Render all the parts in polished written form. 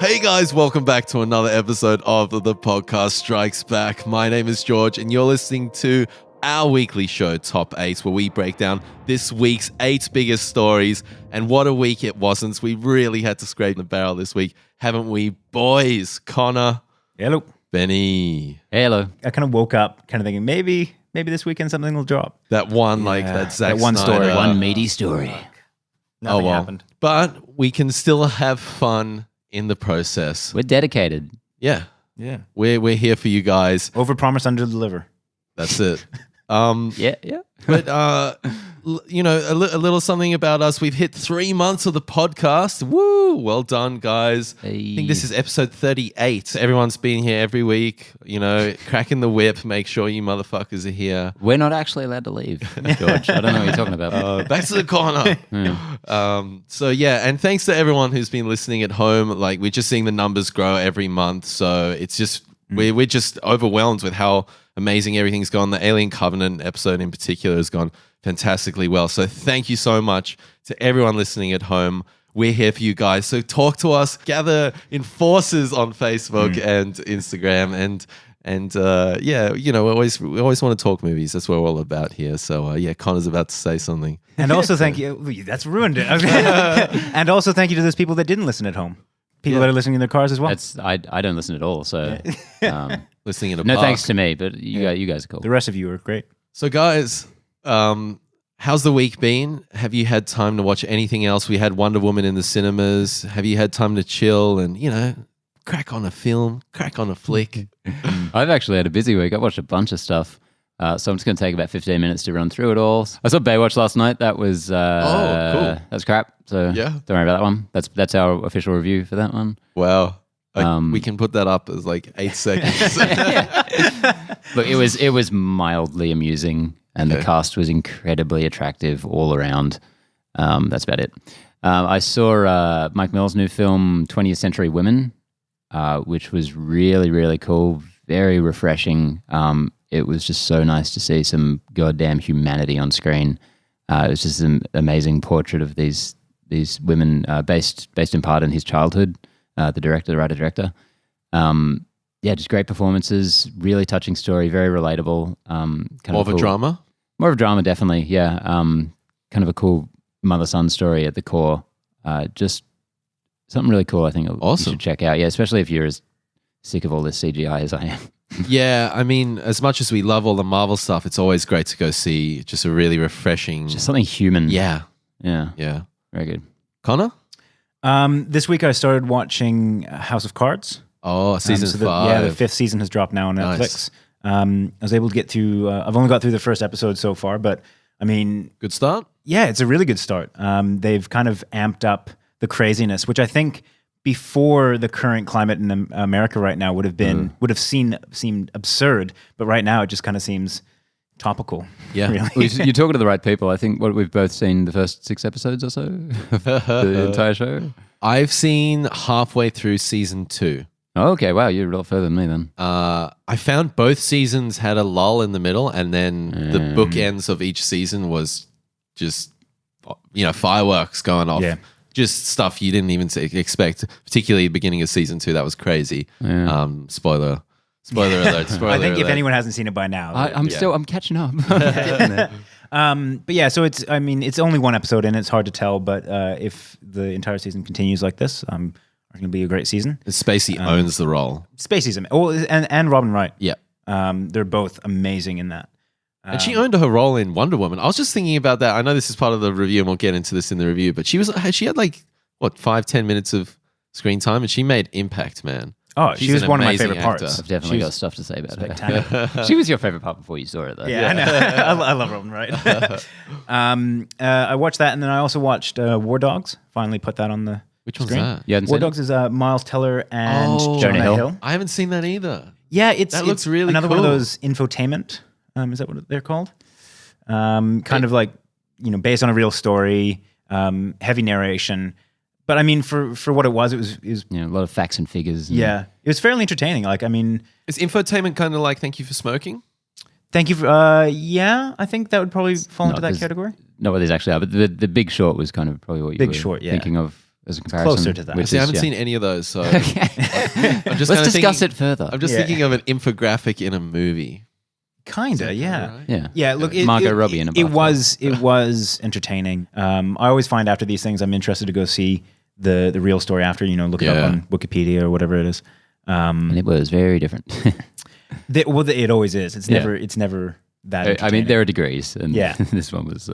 Hey guys, welcome back to another episode of The Podcast Strikes Back. My name is George and you're listening to our weekly show, Top 8, where we break down this week's 8 biggest stories. And what a week it wasn't. We really had to scrape the barrel this week, haven't we, boys? Connor. Hello. Benny. Hello. I kind of woke up kind of thinking maybe this weekend something will drop. That one, that Zack that one Snyder. story. One meaty story. Nothing happened. But we can still have fun in the process. We're dedicated. Yeah. Yeah. We're here for you guys. Overpromise, underdeliver. That's it. Yeah. But, you know, a little something about us. We've hit 3 months of the podcast. Woo! Well done, guys. Hey. I think this is episode 38. Everyone's been here every week, you know, cracking the whip. Make sure you motherfuckers are here. We're not actually allowed to leave, George. I don't know what you're talking about. Back to the corner. So, yeah, and thanks to everyone who's been listening at home. Like, we're just seeing the numbers grow every month. So it's just, we're just overwhelmed with how amazing everything's gone. The Alien Covenant episode in particular has gone fantastically well. So thank you so much to everyone listening at home. We're here for you guys. So talk to us, gather in forces on Facebook and Instagram, and yeah, you know, we always want to talk movies. That's what we're all about here. So yeah, Connor's about to say something. And also thank you. That's ruined it. And also thank you to those people that didn't listen at home. People that are listening in their cars as well. I don't listen at all, so Listening in a no park. thanks to me, but you guys are cool. The rest of you are great. So guys, how's the week been? Have you had time to watch anything else? We had Wonder Woman in the cinemas. Have you had time to chill and, you know, crack on a film, crack on a flick? I've actually had a busy week. I watched a bunch of stuff. So I'm just going to take about 15 minutes to run through it all. I saw Baywatch last night. That was cool. That's crap. So Yeah. don't worry about that one. That's our official review for that one. Wow. We can put that up as like 8 seconds. Look, it was mildly amusing, and the cast was incredibly attractive all around. That's about it. I saw Mike Mills' new film, 20th Century Women, which was really, really cool, very refreshing. It was just so nice to see some goddamn humanity on screen. It was just an amazing portrait of these women, based in part in his childhood. The writer-director. Yeah, just great performances, really touching story, very relatable. More of a drama? More of a drama, definitely, yeah. Kind of a cool mother-son story at the core. Just something really cool, I think you should check out. Yeah, especially if you're as sick of all this CGI as I am. Yeah, I mean, as much as we love all the Marvel stuff, it's always great to go see just a really refreshing... Just something human. Yeah. Yeah. Very good. Connor? This week I started watching House of Cards. Oh, season 5. The 5th season has dropped now on Netflix. I was able to get to... I've only got through the first episode so far, but I mean... Good start? Yeah, it's a really good start. They've kind of amped up the craziness, which I think before the current climate in America right now would have seemed absurd, but right now it just kind of seems topical. Yeah. Really. You're talking to the right people. I think we've both seen the first 6 episodes or so of the entire show. I've seen halfway through season 2. Oh, okay, wow, you're a lot further than me then. I found both seasons had a lull in the middle, and then the bookends of each season was just, you know, fireworks going off. Yeah. Just stuff you didn't even expect, particularly the beginning of season 2. That was crazy. Yeah. Spoiler alert. I think if anyone hasn't seen it by now. I'm catching up. But yeah, so it's only one episode and it's hard to tell, but if the entire season continues like this, it's going to be a great season. Spacey owns the role. Spacey's and Robin Wright. Yeah. They're both amazing in that. And she owned her role in Wonder Woman. I was just thinking about that. I know this is part of the review and we'll get into this in the review, but she had like, 5-10 minutes of screen time and she made impact, man. Oh, she was one of my favorite parts. I've definitely got stuff to say about her. She was your favorite part before you saw it, though. Yeah. I know. I love Robin Wright. I watched that, and then I also watched War Dogs. Finally put that on the Which one's screen. that? War Dogs is Miles Teller and Jonah Hill. I haven't seen that either. Yeah, that looks really another cool. one of those infotainment. Is that what they're called? Kind of like, you know, based on a real story, heavy narration. But I mean, for what it was a lot of facts and figures. Yeah, it was fairly entertaining. Like, I mean, is infotainment kind of like Thank You for Smoking? Thank you for. Yeah, I think that would probably fall into that category. Not what these actually are, but the Big Short was kind of probably what you were thinking of. as a comparison. Closer to that. which See, I is- haven't yeah. seen any of those, so I'm just Let's kinda discuss thinking- it further. I'm just Yeah. thinking of an infographic in a movie. Kinda, yeah. Right? yeah. Yeah, look, Margot Robbie in a it bathtub. was entertaining. I always find after these things, I'm interested to go see the real story after. Look it Yeah. up on Wikipedia or whatever it is. And it was very different. It always is. It's Yeah. never that. I mean, entertaining. there are degrees, and Yeah. this one was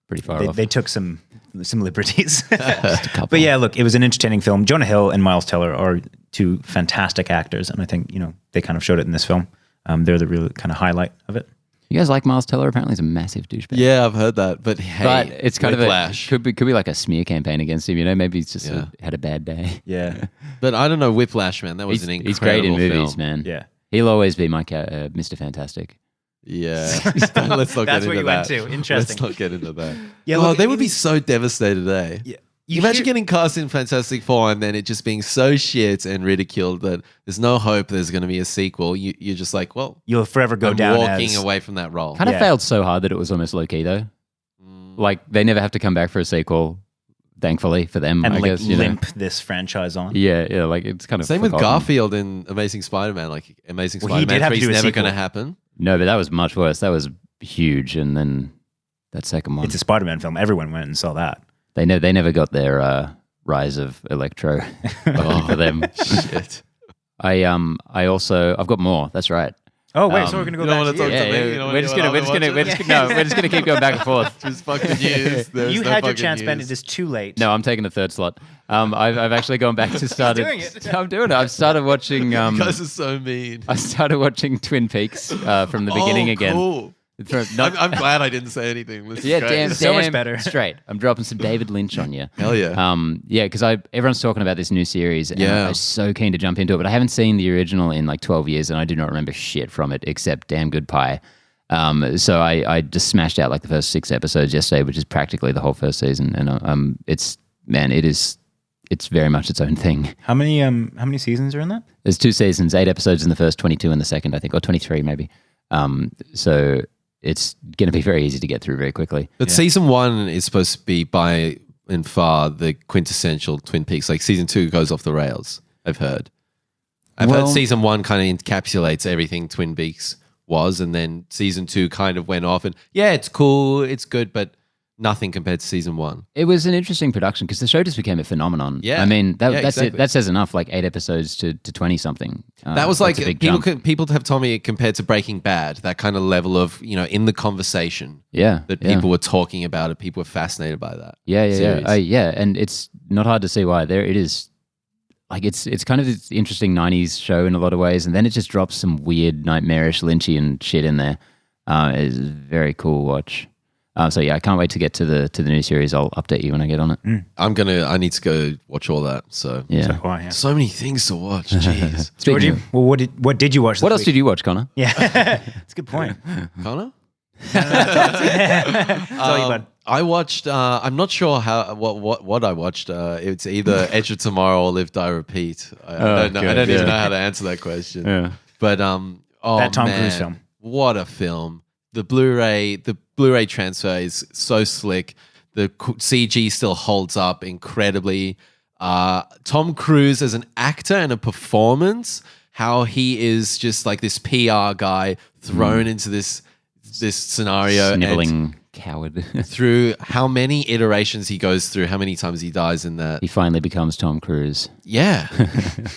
pretty far off. They took some liberties. Just a couple. But yeah, look, it was an entertaining film. Jonah Hill and Miles Teller are two fantastic actors, and I think they kind of showed it in this film. They're the real kind of highlight of it. You guys like Miles Teller? Apparently, he's a massive douchebag. Yeah, I've heard that. But hey, But it's kind Whiplash. of could be like a smear campaign against him. Maybe he's just had a bad day. Yeah, But I don't know, Whiplash, man. That was an incredible He's great in movies, film. man. yeah. He'll always be my Mr. Fantastic. Yeah. Let's not That's get where into you that. went to. Interesting. Let's not get into that. Yeah, Well, look, they would be so devastated, eh? Yeah. Imagine getting cast in Fantastic Four and then it just being so shit and ridiculed that there's no hope there's going to be a sequel. You're just like, well, You'll forever go I'm down walking as away from that role. Kind of Yeah. failed so hard that it was almost low key though. Like they never have to come back for a sequel, thankfully for them. and I like guess limp this franchise on. Yeah, like it's kind of Same with forgotten. Garfield in Amazing Spider-Man. Like Amazing Well, he did Spider-Man have 3 to is do a never sequel. going to happen. No, but that was much worse. That was huge, and then that second one, It's a Spider-Man film. Everyone went and saw that. they never got their rise of Electro for them. Shit. I've got more. That's right. Oh wait, so we're gonna go you don't back wanna to talk you. to me? You know we're just gonna keep going back and forth. Just fucking news. There's You no had your fucking chance, Ben. news. It is too late. No, I'm taking the third slot. I've actually gone back to started. doing it. I'm doing it. I've started watching. You guys are so mean. I started watching Twin Peaks from the beginning again. Cool. I'm glad I didn't say anything. This is Yeah, great. So much damn better. straight. I'm dropping some David Lynch on you. Hell yeah. Because everyone's talking about this new series, and Yeah. I was so keen to jump into it, but I haven't seen the original in like 12 years, and I do not remember shit from it except damn good pie. So I just smashed out like the first 6 episodes yesterday, which is practically the whole first season, and it's very much its own thing. How many seasons are in that? There's 2 seasons, 8 episodes in the first, 22 in the second, I think, or 23 maybe. So it's going to be very easy to get through very quickly. But season 1 is supposed to be by and far the quintessential Twin Peaks. Like season 2 goes off the rails, I've heard. I've heard season 1 kind of encapsulates everything Twin Peaks was, and then season 2 kind of went off and yeah, it's cool, it's good, but nothing compared to season 1. It was an interesting production because the show just became a phenomenon. Yeah. I mean, that's exactly. it. That says enough, like 8 episodes to 20 something. That was like that's a big jump. people have told me compared to Breaking Bad, that kind of level of, in the conversation Yeah. that yeah. people were talking about it. People were fascinated by that. Yeah. series. Yeah. And it's not hard to see why. There it is. Like it's kind of this interesting 90s show in a lot of ways, and then it just drops some weird nightmarish Lynchian shit in there. It's a very cool watch. So yeah, I can't wait to get to the new series. I'll update you when I get on it. I need to go watch all that. So Yeah. Why? Yeah. so many things to watch. Jeez. Georgie, well, what did you watch? What else did you watch, Connor? Yeah, that's a good point. Connor? That's all you bud. I watched. I'm not sure what I watched. It's either Edge of Tomorrow or Live Die Repeat. I don't know. I good, don't even yeah. know how to answer that question. Yeah. But That Tom man, Cruise film. What a film! The Blu-ray transfer is so slick. The CG still holds up incredibly. Tom Cruise as an actor and a performance, how he is just like this PR guy thrown into this scenario, and Sniveling coward. through how many iterations he goes through, how many times he dies in that. He finally becomes Tom Cruise. Yeah.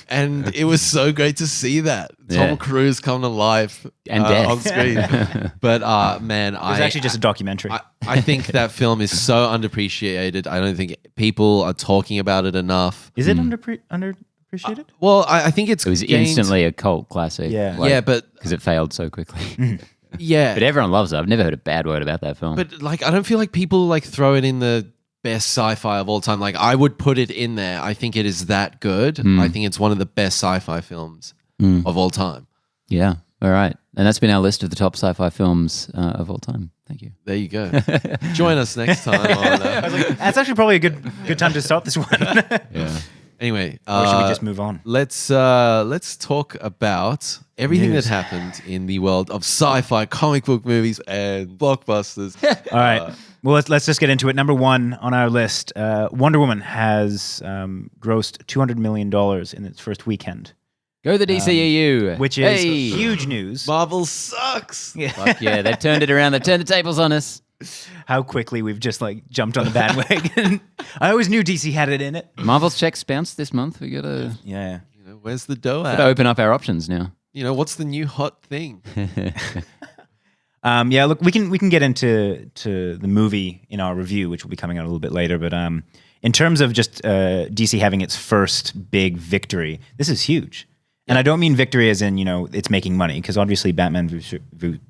And it was so great to see that. Yeah. Tom Cruise come to life And death. on screen. But man, It was actually just a documentary. I think that film is so underappreciated. I don't think people are talking about it enough. Is it underappreciated? Well, I think it's It was instantly a cult classic. Yeah. Yeah, but because it failed so quickly. yeah. But everyone loves it. I've never heard a bad word about that film. But like, I don't feel like people like throw it in the best sci-fi of all time. Like, I would put it in there. I think it is that good. I think it's one of the best sci-fi films of all time. Yeah. All right. And that's been our list of the top sci-fi films of all time. Thank you. There you go. Join us next time. That's actually probably a good time to start this one. Yeah. Anyway, Or should we just move on? let's talk about everything News. that happened in the world of sci-fi, comic book movies, and blockbusters. All right. Well, let's just get into it. Number one on our list, Wonder Woman has grossed $200 million in its first weekend, Go the DCEU. which is huge news. Marvel sucks. Fuck yeah, they've turned it around. They've turned the tables on us. How quickly we've just like jumped on the bandwagon. I always knew DC had it in it. Marvel's checks bounced this month. We gotta Yeah. You know, where's the dough at? open up our options now. You know, what's the new hot thing? Yeah, look, we can get into the movie in our review, which will be coming out a little bit later. But in terms of just DC having its first big victory, this is huge. And I don't mean victory as in, it's making money, because obviously Batman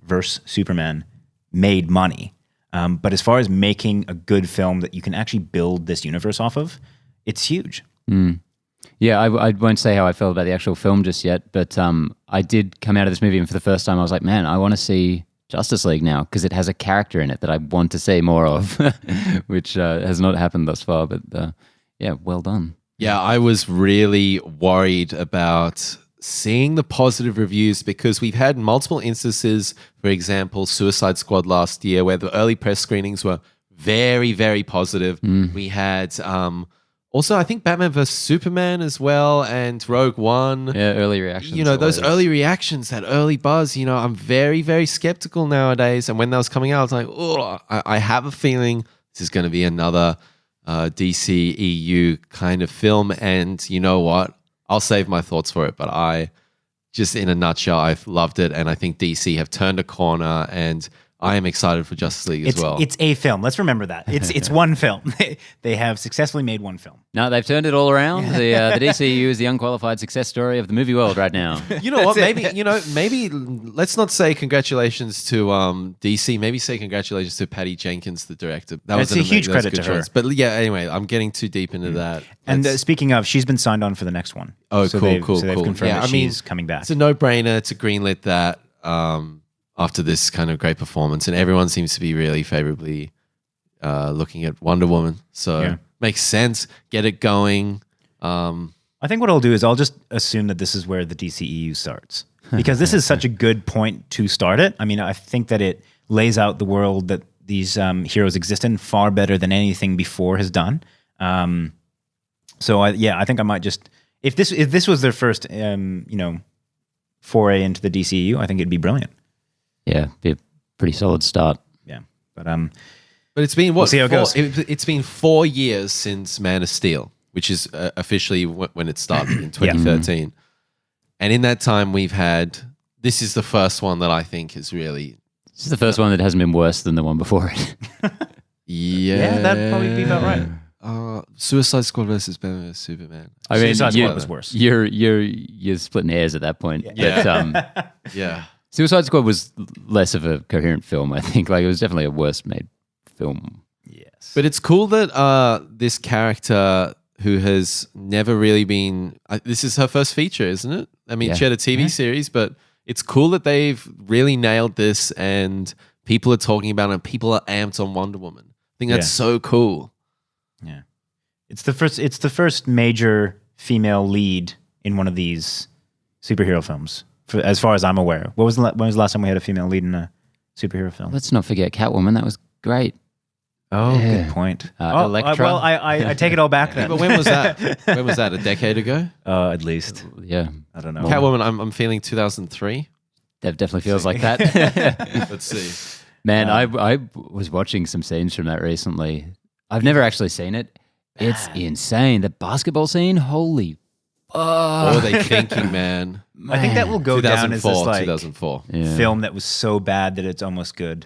versus Superman made money. But as far as making a good film that you can actually build this universe off of, it's huge. Yeah, I won't say how I felt about the actual film just yet, but I did come out of this movie and for the first time I was like, man, I want to see Justice League now because it has a character in it that I want to see more of, which has not happened thus far. But yeah, well done. Yeah, I was really worried about seeing the positive reviews because we've had multiple instances, for example, Suicide Squad last year, where the early press screenings were very, very positive. We had also, I think Batman vs. Superman as well and Rogue One. Yeah, early reactions. Those early reactions, that early buzz, I'm very, very skeptical nowadays. And when that was coming out, I was like, oh, I have a feeling this is going to be another DC EU kind of film. And you know what? I'll save my thoughts for it. But in a nutshell, I've loved it. And I think DC have turned a corner and I am excited for Justice League as well. It's a film. Let's remember that. It's one film. They have successfully made one film. No, they've turned it all around. The DCU is the unqualified success story of the movie world right now. You know what? Maybe let's not say congratulations to DC. Maybe say congratulations to Patty Jenkins, the director. That's a huge credit to her. But yeah, anyway, I'm getting too deep into that. And speaking of, she's been signed on for the next one. Oh, so cool. So they've confirmed that she's coming back. It's a no-brainer to greenlit that. After this kind of great performance, and everyone seems to be really favorably looking at Wonder Woman. So makes sense. Get it going. I think what I'll do is I'll just assume that this is where the DCEU starts because this is such a good point to start it. I mean, I think that it lays out the world that these heroes exist in far better than anything before has done. So I think I might just if this was their first foray into the DCEU, I think it'd be brilliant. Yeah, be a pretty solid start. Yeah, but it's been we'll see how it goes. It's been 4 years since Man of Steel, which is officially when it started in 2013. And in that time, we've had this is the first one that I think is really. This is the first one that hasn't been worse than the one before it. Yeah, that'd probably be about right. Suicide Squad versus Batman vs. Superman. I mean, Suicide Squad was worse. You're splitting hairs at that point. Yeah. But, yeah. Suicide Squad was less of a coherent film, I think. Like, it was definitely a worse made film. Yes. But it's cool that this character who has never really been... this is her first feature, isn't it? I mean, she had a TV series, but it's cool that they've really nailed this and people are talking about it and people are amped on Wonder Woman. I think that's so cool. Yeah. It's the first major female lead in one of these superhero films. As far as I'm aware. When was the last time we had a female lead in a superhero film? Let's not forget Catwoman. That was great. Oh, good point. Electra. Well, I take it all back then. But when was that? When was that? A decade ago? At least. Yeah. I don't know. Catwoman, I'm feeling 2003. That definitely feels like that. Let's see. Man, I was watching some scenes from that recently. I've never actually seen it. It's insane. The basketball scene, holy what are they thinking, man? I think that will go down as this 2004. film that was so bad that it's almost good.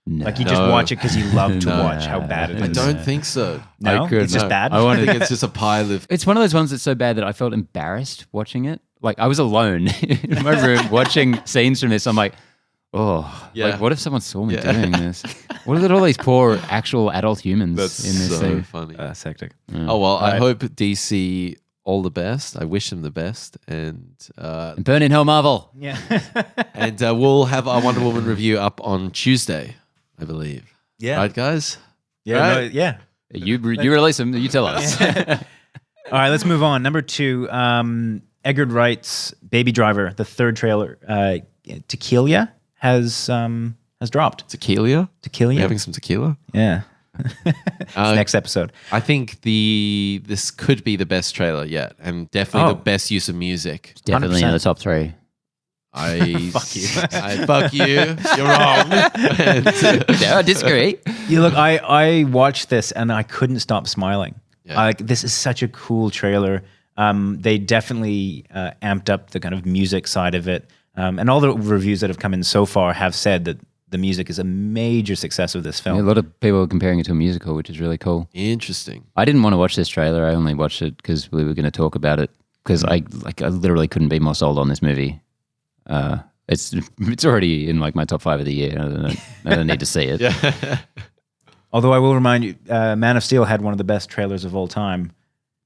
No. Like you just watch it because you love to watch how bad it is. I don't think so. No, it's just bad. I think it's just a pile of... It's one of those ones that's so bad that I felt embarrassed watching it. Like I was alone in my room watching scenes from this. I'm like, like what if someone saw me doing this? What are all these poor actual adult humans in this thing? Funny. That's hectic. Yeah. Oh, well, I hope DC... all the best. I wish them the best. And burn in hell, Marvel. Yeah. and we'll have our Wonder Woman review up on Tuesday, I believe. Yeah. Right, guys? Yeah. Right? No, yeah. You release them. You tell us. All right, let's move on. Number 2, Edgar Wright's Baby Driver, the third trailer, Tequila, has has dropped. Tequila? Tequila. We're having some tequila? Yeah. Next episode. I think this could be the best trailer yet, and definitely the best use of music. Definitely 100%. in the top 3. Fuck you. Fuck you. You're wrong. No, I disagree. You look, I watched this and I couldn't stop smiling. Yeah. This is such a cool trailer. They definitely amped up the kind of music side of it. And all the reviews that have come in so far have said that the music is a major success of this film. Yeah, a lot of people are comparing it to a musical, which is really cool. Interesting. I didn't want to watch this trailer. I only watched it because we were going to talk about it. Because I literally couldn't be more sold on this movie. It's already in like my top 5 of the year. I don't need to see it. Yeah. Although I will remind you, Man of Steel had one of the best trailers of all time.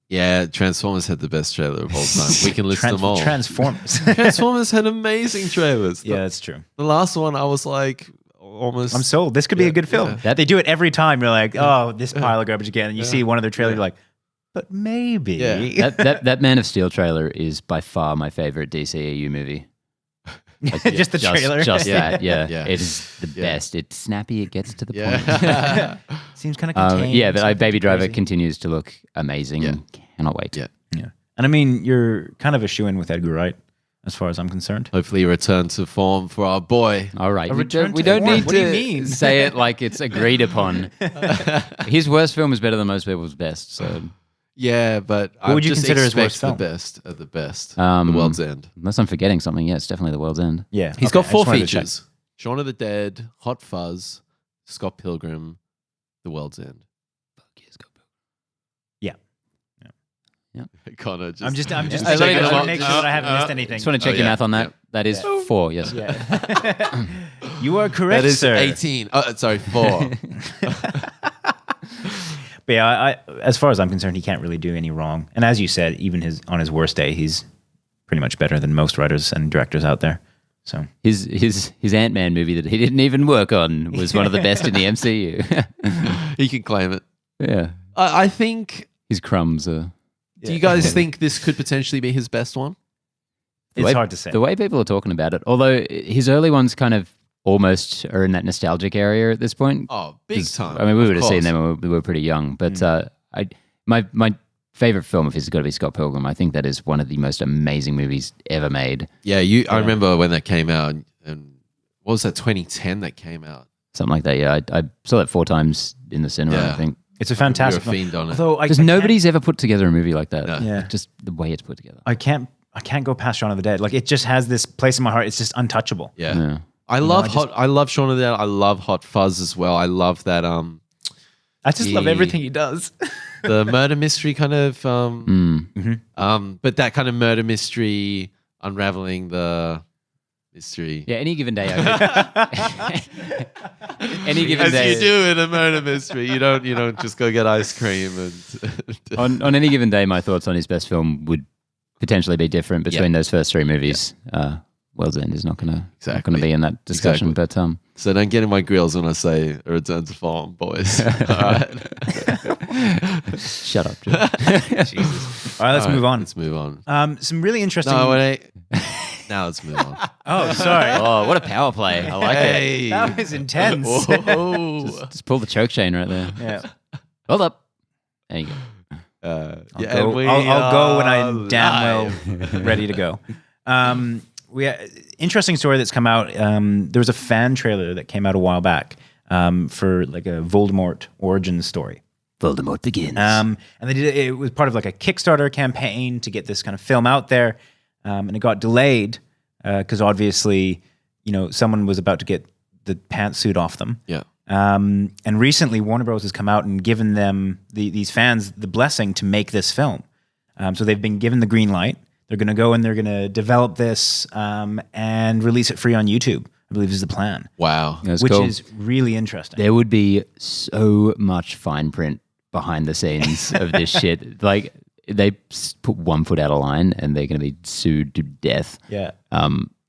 Yeah, Transformers had the best trailer of all time. We can list them all. Transformers. Transformers had amazing trailers. Yeah, that's true. The last one, I was like, almost. I'm sold. This could be a good film. Yeah. They do it every time. You're like, oh, this pile of garbage again. And you see one of their trailers, you're like, but maybe. Yeah. That Man of Steel trailer is by far my favorite DCEU movie. Like, Just the trailer. Just Yeah. that, yeah. Yeah. It is the best. It's snappy. It gets to the point. Yeah. Seems kind of contained. Yeah, but Baby Driver crazy. continues to look amazing. Yeah. Cannot wait. Yeah. Yeah. And I mean, you're kind of a shoo-in with Edgar Wright, as far as I'm concerned. Hopefully, return to form for our boy. All right. A We return don't, we to don't form? need What do you to mean? say it like it's agreed upon. His worst film is better than most people's best. So Yeah, but I would you just consider his expect worst film? the best of the best. Um, The World's End. unless I'm forgetting something, yeah, it's definitely The World's End. Yeah. He's okay, got I 4 just wanted to check. features: Shaun of the Dead, Hot Fuzz, Scott Pilgrim, The World's End. Fuck yeah, Scott Pilgrim. Connor, just I'm just I checking. like I it. want to make sure that I haven't missed anything. Just want to check your yeah. math on that. Yeah. That is 4, yes. Yeah. You are correct, that is sir. 18. Oh, sorry, 4. But yeah, as far as I'm concerned, he can't really do any wrong. And as you said, even on his worst day, he's pretty much better than most writers and directors out there. So His Ant-Man movie that he didn't even work on was one of the best in the MCU. He can claim it. Yeah. I think. His crumbs are... Do you guys think this could potentially be his best one? it's hard to say. The way people are talking about it, although his early ones kind of almost are in that nostalgic area at this point. Oh, big time. I mean, we of would have seen course. them when we were pretty young, but my favorite film of his has got to be Scott Pilgrim. I think that is one of the most amazing movies ever made. Yeah, I remember when that came out, and what was that, 2010 that came out? Something like that. Yeah, I saw that 4 times in the cinema. Yeah. I think It's a fantastic You're a fiend on it. Although because nobody's ever put together a movie like that. No. Yeah. Like, just the way it's put together. I can't go past Shaun of the Dead. Like it just has this place in my heart. It's just untouchable. Yeah. Yeah. I love Shaun of the Dead. I love Hot Fuzz as well. I love that I just love everything he does. the murder mystery kind of Mm. but that kind of murder mystery unraveling the mystery. Yeah, any given day. Any given As day. you do in a murder mystery, you don't just go get ice cream and On any given day, my thoughts on his best film would potentially be different between those first 3 movies. World's End is not going to be in that discussion, Exactly. but so don't get in my grills when I say a return to form, boys. All right. shut up. Jim. All right, let's move on. Let's move on. Some really interesting. No, wait. Now let's move on. Oh, sorry. Oh, what a power play! I like it. Hey. That was intense. Whoa. Just pull the choke chain right there. Yeah. Hold up. There you go. I'll go when I'm damn well ready to go. Interesting story that's come out. There was a fan trailer that came out a while back for like a Voldermort origin story. Voldemort begins. And they did it was part of like a Kickstarter campaign to get this kind of film out there, and it got delayed because obviously, someone was about to get the pantsuit off them. Yeah. And recently, Warner Bros. Has come out and given them these fans the blessing to make this film. So they've been given the green light. They're going to go and they're going to develop this and release it free on YouTube, I believe is the plan, Wow. That's which cool. is really interesting. There would be so much fine print behind the scenes of this shit. Like they put one foot out of line and they're going to be sued to death. Yeah.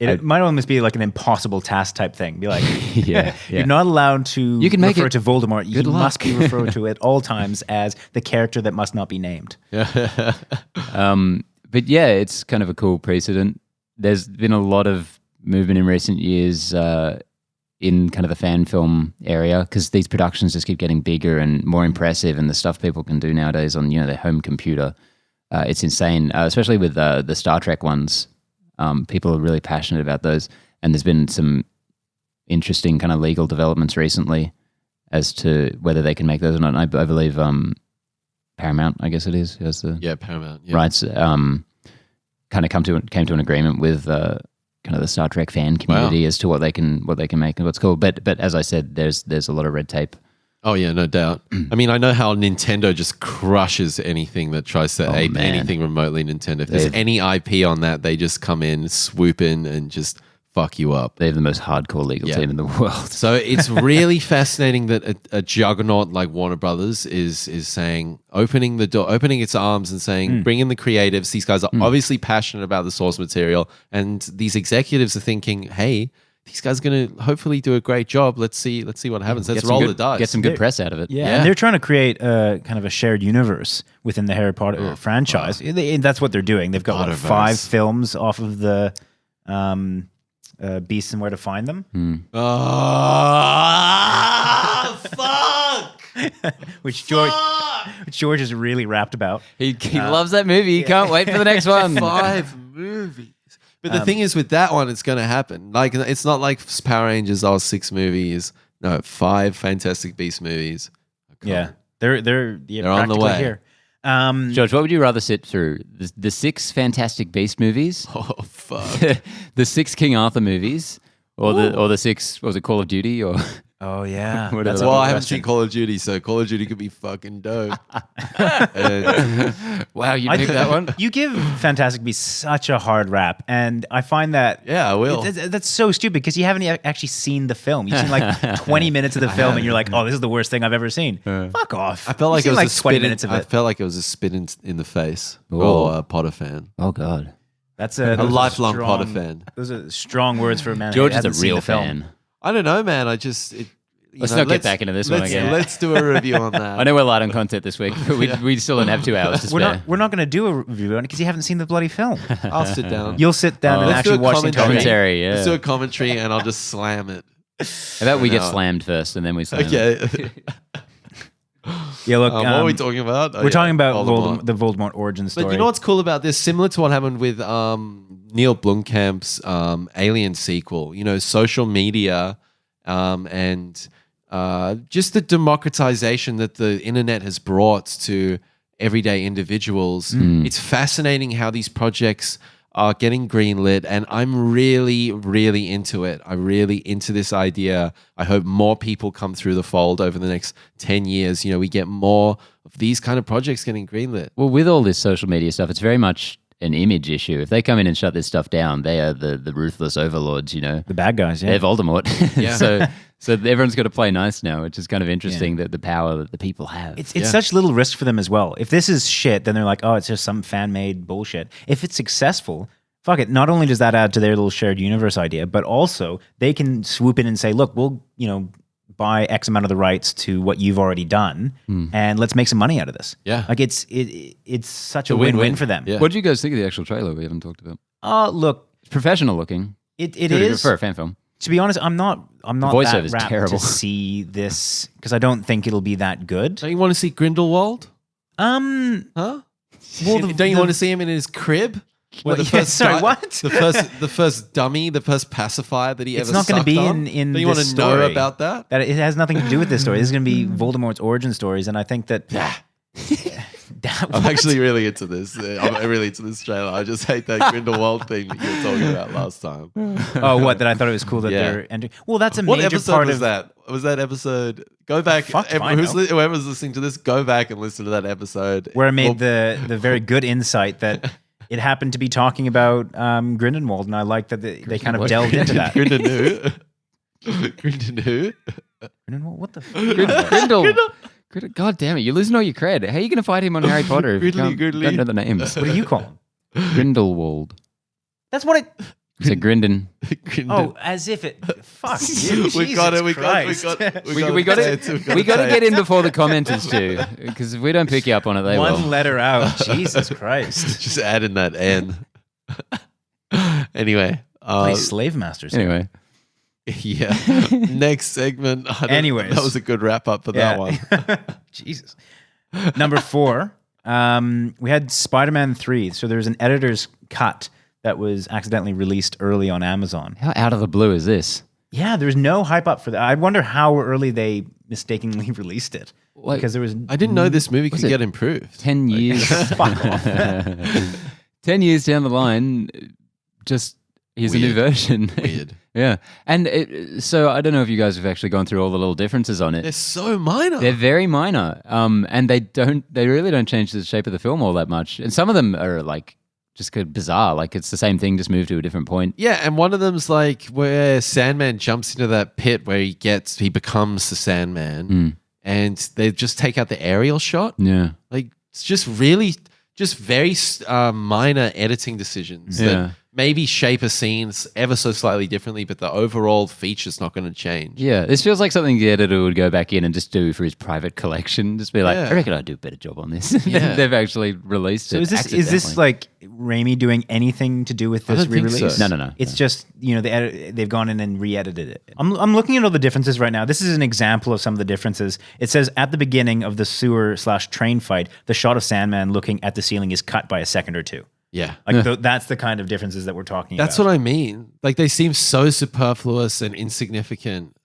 It might almost be like an impossible task type thing. Be like, Yeah. you're not allowed to You can make refer it. to Voldemort. You Good luck. must be referred to at all times as the character that must not be named. But yeah, it's kind of a cool precedent. There's been a lot of movement in recent years in kind of the fan film area, because these productions just keep getting bigger and more impressive, and the stuff people can do nowadays on their home computer, it's insane. Especially with the Star Trek ones, people are really passionate about those, and there's been some interesting kind of legal developments recently as to whether they can make those or not. I believe Paramount, I guess it is, has the Paramount rights. Kind of came to an agreement with kind of the Star Trek fan community as to what they can make and what's cool. But as I said, there's a lot of red tape. Oh yeah, no doubt. I mean, I know how Nintendo just crushes anything that tries to ape anything remotely Nintendo. If there's any IP on that, they just come in, swoop in, and just fuck you up. They have the most hardcore legal team in the world. So it's really fascinating that a juggernaut like Warner Brothers is saying, opening the door, opening its arms and saying, bring in the creatives. These guys are obviously passionate about the source material, and these executives are thinking, hey, these guys are going to hopefully do a great job. Let's see what happens. Let's roll the dice. Get some good press out of it. Yeah, and they're trying to create kind of a shared universe within the Harry Potter franchise. That's what they're doing. They've got 5 films off of the Beasts and Where to Find Them. Oh, fuck! Which George is really rapt about. He loves that movie. He can't wait for the next one. 5 movies. But the thing is, with that one, it's going to happen. Like, it's not like Power Rangers, 6 movies. No, 5 Fantastic Beast movies. Yeah, they're on the way. Here. George, what would you rather sit through? The 6 Fantastic Beast movies? Oh, fuck. The 6 King Arthur movies? Or the 6, what was it, Call of Duty? Or Oh, yeah. That's why I haven't seen Call of Duty, so Call of Duty could be fucking dope. Wow, you picked that one? You give Fantastic Beasts such a hard rap, and I find that... Yeah, I will. That's so stupid, because you haven't actually seen the film. You've seen like 20 minutes of the film, and you're like, oh, this is the worst thing I've ever seen. Fuck off. I felt like it was like a 20 spit minutes of it. I felt like it was a spit in the face Ooh. for a Potter fan. Oh, God. That's a lifelong Potter fan. Those are strong words for a man. George who is a hasn't seen real the film. fan. I don't know, man. Let's not get back into this one again. Let's do a review on that. I know we're light on content this week, but we still don't have 2 hours to spare. We're not going to do a review on it because you haven't seen the bloody film. I'll sit down. You'll sit down and Let's do actually a watch the commentary. Yeah. Let's do a commentary, and I'll just slam it. How about we get slammed first, and then we slam it? Okay. Yeah, look. What are we talking about? We're talking about the Voldemort origin story. But you know what's cool about this? Similar to what happened with Neill Blomkamp's Alien sequel. Social media and just the democratization that the internet has brought to everyday individuals. It's fascinating how these projects are getting greenlit, and I'm really, really into it. I'm really into this idea. I hope more people come through the fold over the next 10 years. We get more of these kind of projects getting greenlit. Well, with all this social media stuff, it's very much an image issue. If they come in and shut this stuff down, they are the ruthless overlords, The bad guys, yeah. They're Voldemort. Yeah. So everyone's got to play nice now, which is kind of interesting that the power that the people have. It's such little risk for them as well. If this is shit, then they're like, oh, it's just some fan-made bullshit. If it's successful, fuck it. Not only does that add to their little shared universe idea, but also they can swoop in and say, look, we'll, buy X amount of the rights to what you've already done, and let's make some money out of this. Yeah. Like it's such a win-win for them. Yeah. What did you guys think of the actual trailer we haven't talked about? Look, It's professional looking. it is. For a fan film. To be honest, I'm not voiceover's that rapt terrible. to see this because I don't think it'll be that good. Don't you want to see Grindelwald? Huh? Well, Don't you want to see him in his crib? Where Well, sorry, what? The first dummy, the first pacifier that he It's ever not going to sucked be on? in Don't you want this to know story. about that? That it has nothing to do with this story. This is going to be Voldemort's origin stories, and I think that. I'm actually really into this. I'm really into this trailer. I just hate that Grindelwald thing that you were talking about last time. Oh, what? That I thought it was cool that Yeah. they're entering. Well, that's a What major episode part was of that? Was that episode? Go back. Fuck if I know. Whoever's listening to this, go back and listen to that episode. where I made the very good insight that it happened to be talking about Grindelwald, and I like that they kind of delved into that. Grindelwald. Grindelwald. Grindelwald? What the? Grindel. God damn it! You're losing all your cred. How are you going to fight him on Harry Potter if you don't know the names? What do you call him? Grindelwald. That's what it. It's a Grindin. Oh, as if it. Fuck you. We got it. We got to get in before the commenters do, because if we don't pick you up on it, they will. One letter out. Jesus Christ. Just add in that N. Anyway. Play slave masters. Anyway. Yeah. Next segment. Anyways. That was a good wrap up for that one. Jesus. Number 4, we had Spider-Man 3. So there's an editor's cut that was accidentally released early on Amazon. How out of the blue is this? Yeah, there's no hype up for that. I wonder how early they mistakenly released it. Like, because there was... I didn't know this movie could get improved. 10 years. Fuck off. 10 years down the line, just here's a new version. Weird. Yeah. And so I don't know if you guys have actually gone through all the little differences on it. They're so minor. They're very minor. And they really don't change the shape of the film all that much. And some of them are like just kind of bizarre. Like it's the same thing, just moved to a different point. Yeah, and one of them's like where Sandman jumps into that pit where he becomes the Sandman, and they just take out the aerial shot. Yeah. Like it's just really just very minor editing decisions that maybe shape a scene ever so slightly differently, but the overall feature's not going to change. Yeah, this feels like something the editor would go back in and just do for his private collection. Just be like, I reckon I'd do a better job on this. Yeah. They've actually released it. So is this like Raimi doing anything to do with this don't think re-release? so. No. It's just, they've gone in and re-edited it. I'm looking at all the differences right now. This is an example of some of the differences. It says at the beginning of the sewer/train fight, the shot of Sandman looking at the ceiling is cut by a second or two. Yeah. Like that's the kind of differences that we're talking about. That's what I mean. Like they seem so superfluous and insignificant.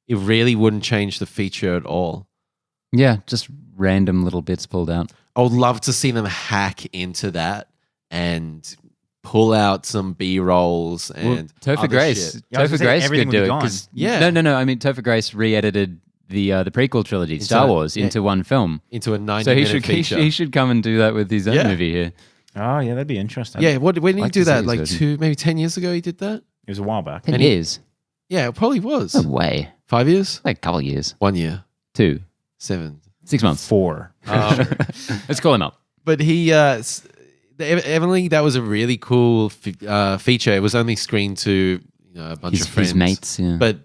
It really wouldn't change the feature at all. Yeah, just random little bits pulled out. I would love to see them hack into that and pull out some B-rolls and Topher other Grace. shit. Yeah, I was Topher gonna say, Grace everything could do would it. be gone. 'Cause- Yeah. No. I mean, Topher Grace re-edited the prequel trilogy, Star Wars, into one film. Into a 90-minute So feature. he should come and do that with his own movie here. Oh, yeah, that'd be interesting. Yeah, when did he like do to see that? his Like version. maybe 10 years ago he did that? It was a while back. 10 years? Yeah, it probably was. No way. 5 years? Like a couple of years. 1 year. 2. 7. 6 months. 4. Let's call him up. But evidently that was a really cool feature. It was only screened to a bunch of friends. His mates, yeah. But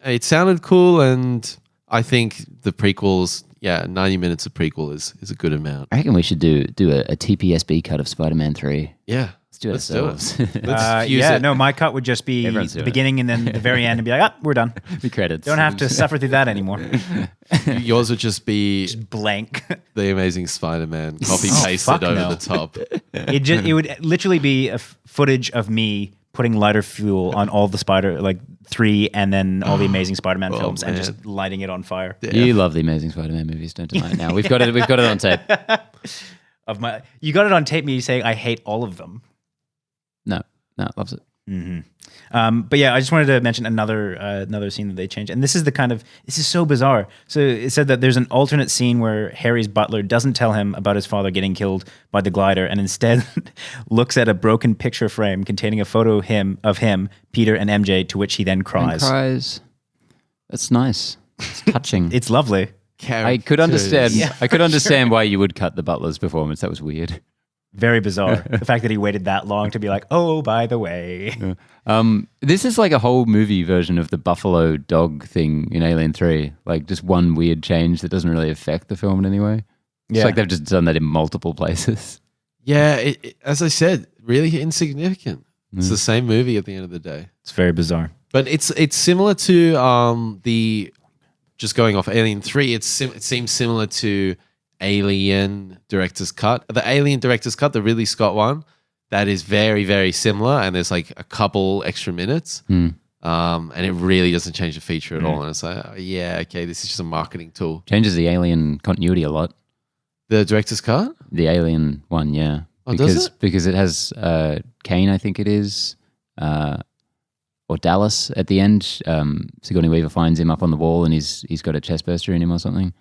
it sounded cool, and I think the prequels, 90 minutes of prequel is a good amount. I reckon we should do a TPSB cut of Spider-Man 3. Yeah. Let's do it ourselves. Let's use it. No, my cut would just be Everyone's the doing it. beginning and then the very end and be like, we're done. The credits. Don't have to suffer through that anymore. Yours would just be Just blank. the Amazing Spider-Man copy fuck pasted over no. the top. It would literally be footage of me putting lighter fuel on all the 3 and then all the Amazing Spider-Man films and man. just lighting it on fire. You love the Amazing Spider-Man movies, don't deny it now. We've got it on tape. You got it on tape, me saying I hate all of them. No, loves it. But yeah, I just wanted to mention another scene that they changed, and this is so bizarre. So it said that there's an alternate scene where Harry's butler doesn't tell him about his father getting killed by the glider, and instead looks at a broken picture frame containing a photo of him, Peter, and MJ, to which he then cries. That's nice. It's touching. It's lovely. I could understand. Yeah, I could understand why you would cut the butler's performance. That was weird. Very bizarre. The fact that he waited that long to be like, oh, by the way. This is like a whole movie version of the buffalo dog thing in Alien 3. Like just one weird change that doesn't really affect the film in any way. It's like they've just done that in multiple places. Yeah, as I said, really insignificant. It's the same movie at the end of the day. It's very bizarre. But it's similar to just going off Alien 3, it seems similar to Alien Director's Cut. The Alien Director's Cut, the Ridley Scott one, that is very, very similar, and there's like a couple extra minutes. And it really doesn't change the feature at all. And it's like, okay, this is just a marketing tool. Changes the Alien continuity a lot. The Director's Cut? The Alien one, yeah. Oh, does it? Because it has Kane, I think it is, or Dallas at the end. Sigourney Weaver finds him up on the wall and he's got a chest burster in him or something.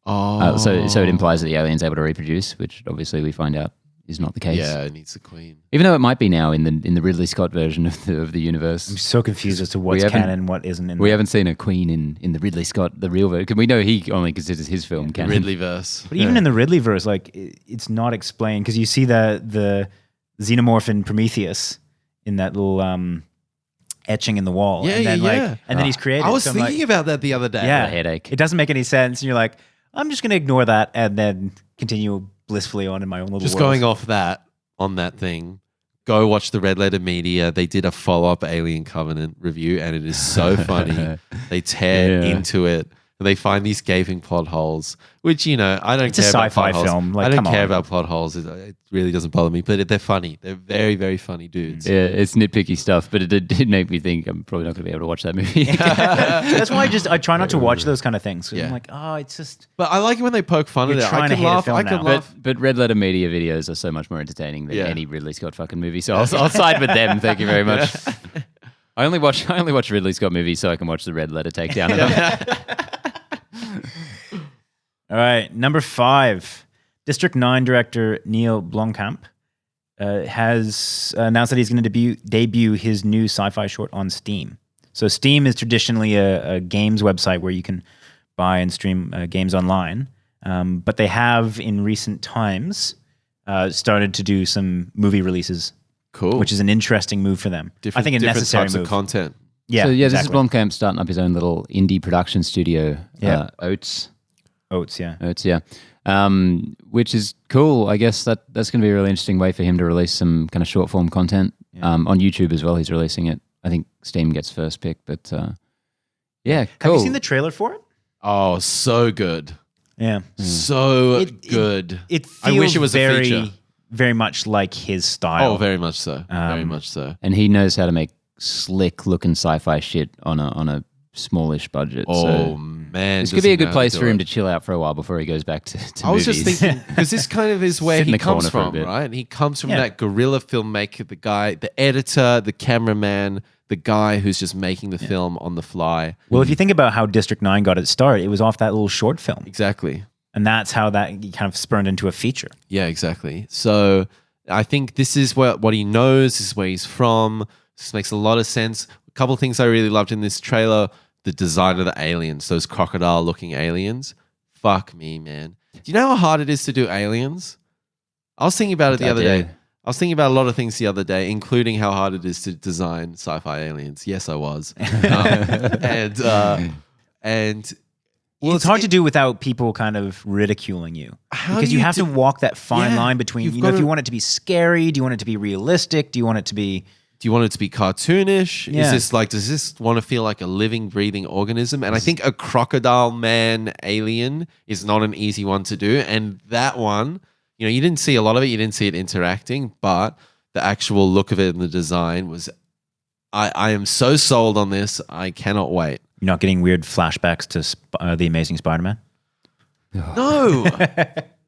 Oh. So it implies that the alien's able to reproduce, which obviously we find out is not the case. Yeah, it needs a queen. Even though it might be now in the Ridley Scott version of the universe. I'm so confused as to what's canon and what isn't. We haven't seen a queen in the Ridley Scott, the real version. Because we know he only considers his film canon. Ridleyverse. But even in the Ridleyverse, like it's not explained because you see the xenomorph in Prometheus in that little etching in the wall. Yeah, and then, yeah. And then he's created. I was so I'm thinking about that the other day. yeah, A headache. It doesn't make any sense. And you're like, I'm just going to ignore that and then continue blissfully on in my own little Just world. going off that on that thing. go watch the Red Letter Media. They did a follow-up Alien Covenant review, and it is so funny. They tear into it. And they find these gaping plot holes, which, you know, I don't It's care a about sci-fi plot holes. film. Like, I don't come care on. about plot holes. It really doesn't bother me, but they're funny. They're very, very funny dudes. Yeah, it's nitpicky stuff, but it did make me think I'm probably not going to be able to watch that movie. That's why I try not to watch those kind of things. 'Cause Yeah. I'm like, oh, it's just But I like it when they poke fun at You're it. trying I to can hate a laugh. film I can now. laugh. But Red Letter Media videos are so much more entertaining than Yeah. any Ridley Scott fucking movie. So I'll side with them. Thank you very much. I only watch Ridley Scott movies so I can watch the Red Letter takedown of them. all right. Number 5, District 9 director Neill Blomkamp has announced that he's going to debut his new sci-fi short on Steam. So Steam is traditionally a games website where you can buy and stream games online, but they have in recent times started to do some movie releases, Cool. which is an interesting move for them. I think a different necessary types move. of content. Yeah, So exactly. this is Blomkamp starting up his own little indie production studio. Yeah. Oats, yeah. which is cool. I guess that's going to be a really interesting way for him to release some kind of short form content on YouTube as well. He's releasing it. I think Steam gets first pick, but yeah, cool. Have you seen the trailer for it? Oh, so good. Yeah. So good. It feels I wish it was a feature. very much like his style. Oh, very much so. Very much so. And he knows how to make slick looking sci-fi shit on a smallish budget. Oh, so man. this could be a good place for him to chill out for a while before he goes back to I was movies. just thinking, because this kind of is where Sit in he the comes corner for a from, bit. right? He comes from Yeah. that guerrilla filmmaker, the guy, the editor, the cameraman, the guy who's just making the film on the fly. Well, if you think about how District 9 got its start, it was off that little short film. Exactly. And that's how that kind of spurned into a feature. Yeah, exactly. So I think this is what he knows, this is where he's from. This makes a lot of sense. A couple of things I really loved in this trailer, the design of the aliens, those crocodile-looking aliens. Fuck me, man. Do you know how hard it is to do aliens? I was thinking about it the other day. I was thinking about a lot of things the other day, including how hard it is to design sci-fi aliens. Yes, I was. And Well, it's hard to do without people kind of ridiculing you. Because you have to walk that fine line between, if you want it to be scary, do you want it to be realistic? Do you want it to be... Do you want it to be cartoonish? Yeah. Does this want to feel like a living, breathing organism? And I think a crocodile man alien is not an easy one to do. And that one, you didn't see a lot of it. You didn't see it interacting, but the actual look of it and the design was, I am so sold on this. I cannot wait. You're not getting weird flashbacks to The Amazing Spider-Man? No.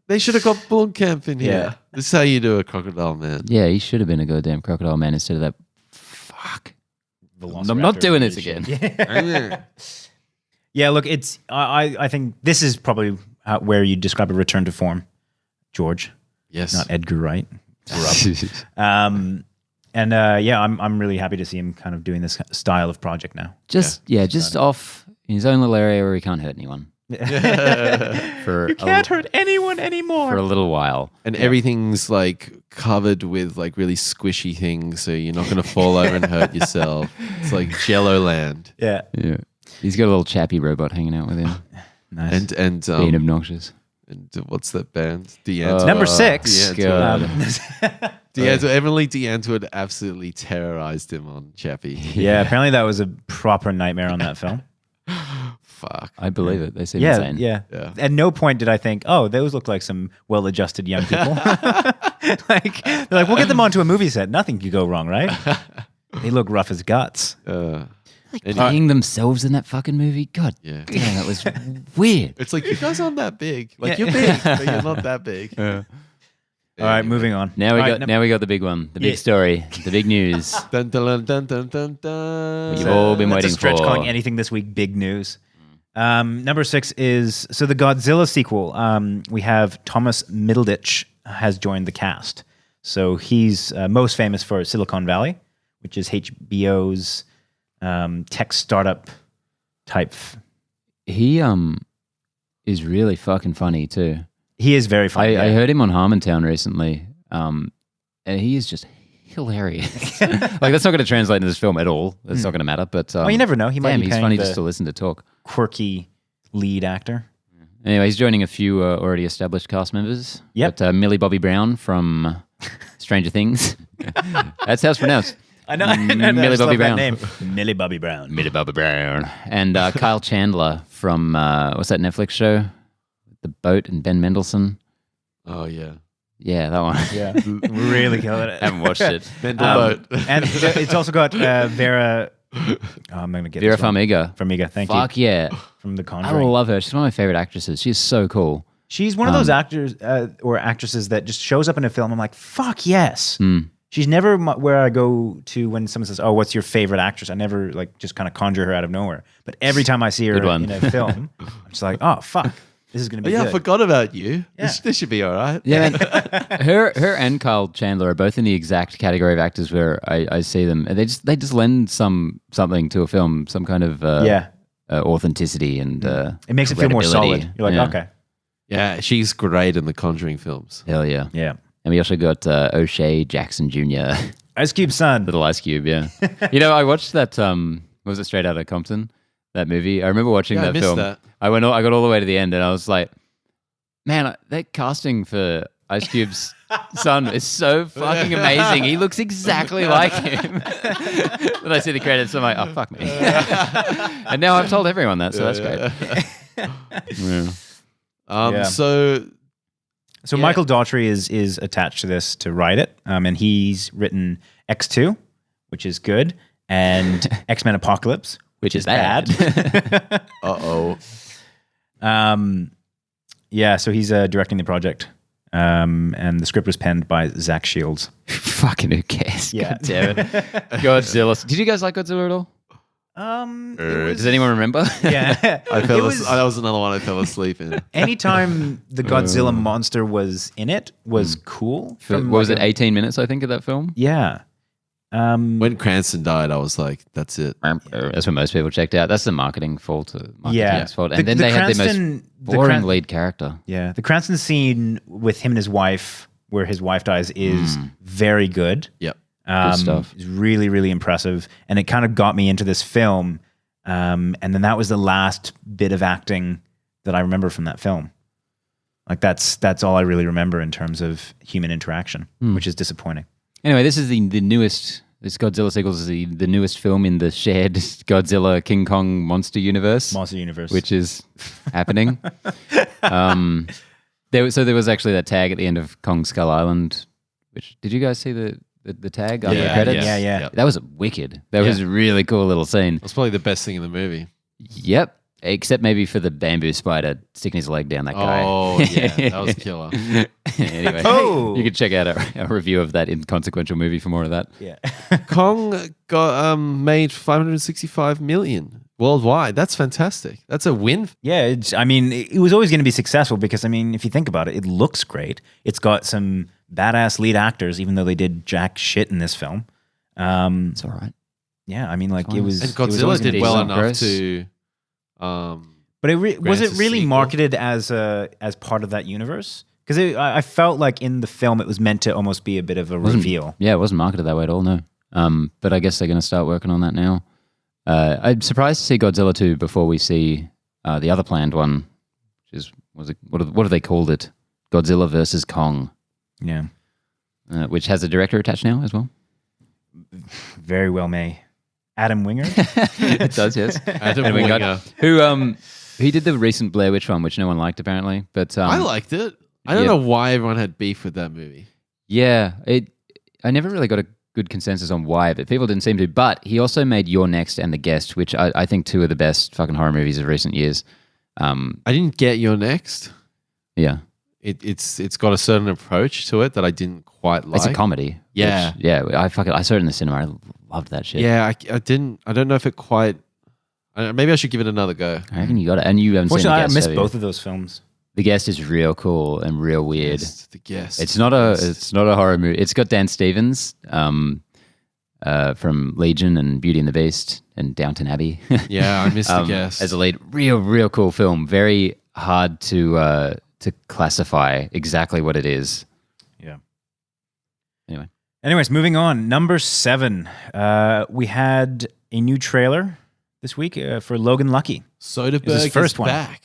They should have got Blomkamp in here. Yeah. This is how you do a crocodile man. Yeah, he should have been a goddamn crocodile man instead of that. Fuck. I'm not doing this again. Yeah, look, it's I think this is probably where you describe a return to form, George, Yes. not Edgar Wright. I'm really happy to see him kind of doing this style of project now. Just off in his own little area where he can't hurt anyone. You can't hurt anyone anymore. For a little while. And everything's like covered with like really squishy things, so you're not going to fall over and hurt yourself. It's like Jello land. Yeah. Yeah. He's got a little chappy robot hanging out with him, Nice. And being obnoxious. and what's that band? D'Anto. Number 6. God. Emily D'Anto had absolutely terrorized him on Chappie. Yeah, apparently that was a proper nightmare on that film. Fuck. I believe it. They seem Yeah, insane. yeah. Yeah. At no point did I think, oh, those look like some well-adjusted young people. They're like, we'll get them onto a movie set. Nothing could go wrong, right? They look rough as guts. Playing themselves in that fucking movie? God Yeah. damn, that was weird. It's like, you guys aren't that big. Like, you're big, but you're not that big. All right, moving on. Now we All right, got the big one, the big story, the big news. Dun, dun, dun, dun, dun, dun. You've all been That's waiting a stretch for. calling anything this week big news. Number 6 is the Godzilla sequel. We have Thomas Middleditch has joined the cast. So he's most famous for Silicon Valley, which is HBO's tech startup type. He is really fucking funny too. He is very funny. I heard him on Harmontown recently, and he is just hilarious. Like, that's not going to translate into this film at all. That's not going to matter. But well, you never know. He might be he's kind funny of just to listen to talk. quirky lead actor. Anyway, he's joining a few already established cast members. Yep. Got, Millie Bobby Brown from Stranger Things. That's how it's pronounced. I know. Millie Bobby Brown. Name. Millie Bobby Brown. Millie Bobby Brown. And Kyle Chandler from, what's that Netflix show? The Boat and Ben Mendelsohn. Oh, yeah. Yeah, that one. Yeah. Really killing it. I haven't watched it. Boat. And it's also got Vera... I'm going to get Vera this wrong. Farmiga. Thank you. Fuck yeah. From The I Conjuring. love her. She's one of my favorite actresses. She's so cool. She's one of those actors or actresses that just shows up in a film. I'm like, fuck yes. She's never where I go to when someone says, "Oh, what's your favorite actress?" I never like just kind of conjure her out of nowhere. But every time I see her in a film, I'm just like, "Oh, fuck, this is going to be good." I forgot about you. Yeah. This should be all right. Yeah, man. her and Kyle Chandler are both in the exact category of actors where I see them, and they just lend something to a film, some kind of authenticity, and it makes it feel more credibility. solid. You're like, okay, Yeah, she's great in the Conjuring films. hell yeah. yeah. And we also got O'Shea Jackson Jr., Ice Cube son. Little Ice Cube, yeah. You know, I watched that, what was it, Straight Outta Compton, that movie? I remember watching Yeah, I that missed film. that. I got all the way to the end, and I was like, man, that casting for Ice Cube's son is so fucking amazing. He looks exactly like him. When I see the credits, I'm like, oh, fuck me. And now I've told everyone that, so that's great. Yeah. So Michael Daughtry is attached to this to write it, and he's written X2, which is good, and X-Men Apocalypse, Which is bad. Uh-oh. Yeah, so he's directing the project, and the script was penned by Zach Shields. Fucking who cares? Yeah. God damn it. Godzilla. Did you guys like Godzilla at all? Does anyone remember? Yeah, that was another one I fell asleep in. anytime the Godzilla monster was in it was cool. What was it, 18 minutes, I think, of that film? Yeah. When Cranston died, I was like, that's it. That's what most people checked out. That's the marketing fault. Fault. And The- then the they had the Cranston- most the boring Cran- lead character. Yeah, the Cranston scene with him and his wife, where his wife dies, is very good. Yep. Stuff. It's really, really impressive, and it kind of got me into this film. And then that was the last bit of acting that I remember from that film. Like that's all I really remember in terms of human interaction, which is disappointing. Anyway, this is the newest. This Godzilla sequel is the newest film in the shared Godzilla King Kong monster universe. Monster Universe, which is happening. There was actually that tag at the end of Kong Skull Island. Which did you guys see the tag under the credits? Yeah. That was wicked. That was a really cool little scene. That's probably the best thing in the movie. Yep. Except maybe for the bamboo spider sticking his leg down that guy. Oh, yeah. That was killer. Anyway, you can check out our review of that inconsequential movie for more of that. Yeah. Kong got made 565 million worldwide. That's fantastic. That's a win. Yeah, it was always going to be successful because, if you think about it, it looks great. It's got some badass lead actors, even though they did jack shit in this film. It's all right. Yeah, it was... And it was Godzilla always gonna did be well something. enough to... But was it a really sequel. marketed as part of that universe? Because I felt like in the film it was meant to almost be a bit of a reveal. Yeah, it wasn't marketed that way at all, no. But I guess they're going to start working on that now. I'm surprised to see Godzilla 2 before we see the other planned one, which is, what have they called it? Godzilla versus Kong. Yeah. Which has a director attached now as well. Very well may. Adam Winger? It does, yes. Adam Winger. Who he did the recent Blair Witch one, which no one liked apparently. But I liked it. I don't know why everyone had beef with that movie. Yeah, I never really got a good consensus on why, but people didn't seem to. But he also made You're Next and The Guest, which I think two of the best fucking horror movies of recent years. I didn't get You're Next. Yeah. It's got a certain approach to it that I didn't quite like. It's a comedy. Yeah. I saw it in the cinema. I loved that shit. Yeah, I didn't. I don't know if it quite. Maybe I should give it another go. I reckon you got it. And you haven't seen The Fortunately, I Guest, missed have you? both of those films. The Guest is real cool and real weird. The Guest. It's not a horror movie. It's got Dan Stevens from Legion and Beauty and the Beast and Downton Abbey. Yeah, I missed The Guest. As a lead. Real cool film. Very hard to classify exactly what it is. Yeah. Anyways, moving on. Number 7. We had a new trailer this week for Logan Lucky. Soderberg his first is one. back.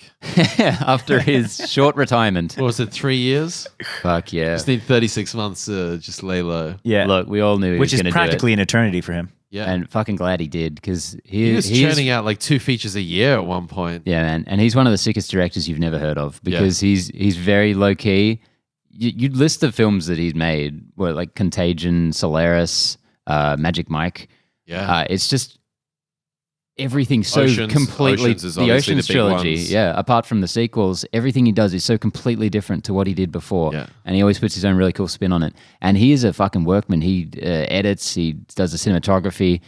After his short retirement. What was it, 3 years? Fuck yeah. Just need 36 months to just lay low. Yeah. Look, we all knew he Which was is going to do it. practically an eternity for him. Yeah. And fucking glad he did, because He was churning out like 2 features a year at one point. Yeah, man. And he's one of the sickest directors you've never heard of, because he's very low key. You'd list the films that he's made, like Contagion, Solaris, Magic Mike. Yeah. It's just everything so Oceans is the obviously Oceans the big trilogy. ones. Yeah, apart from the sequels, everything he does is so completely different to what he did before. Yeah. And he always puts his own really cool spin on it. And he is a fucking workman. He edits, he does the cinematography.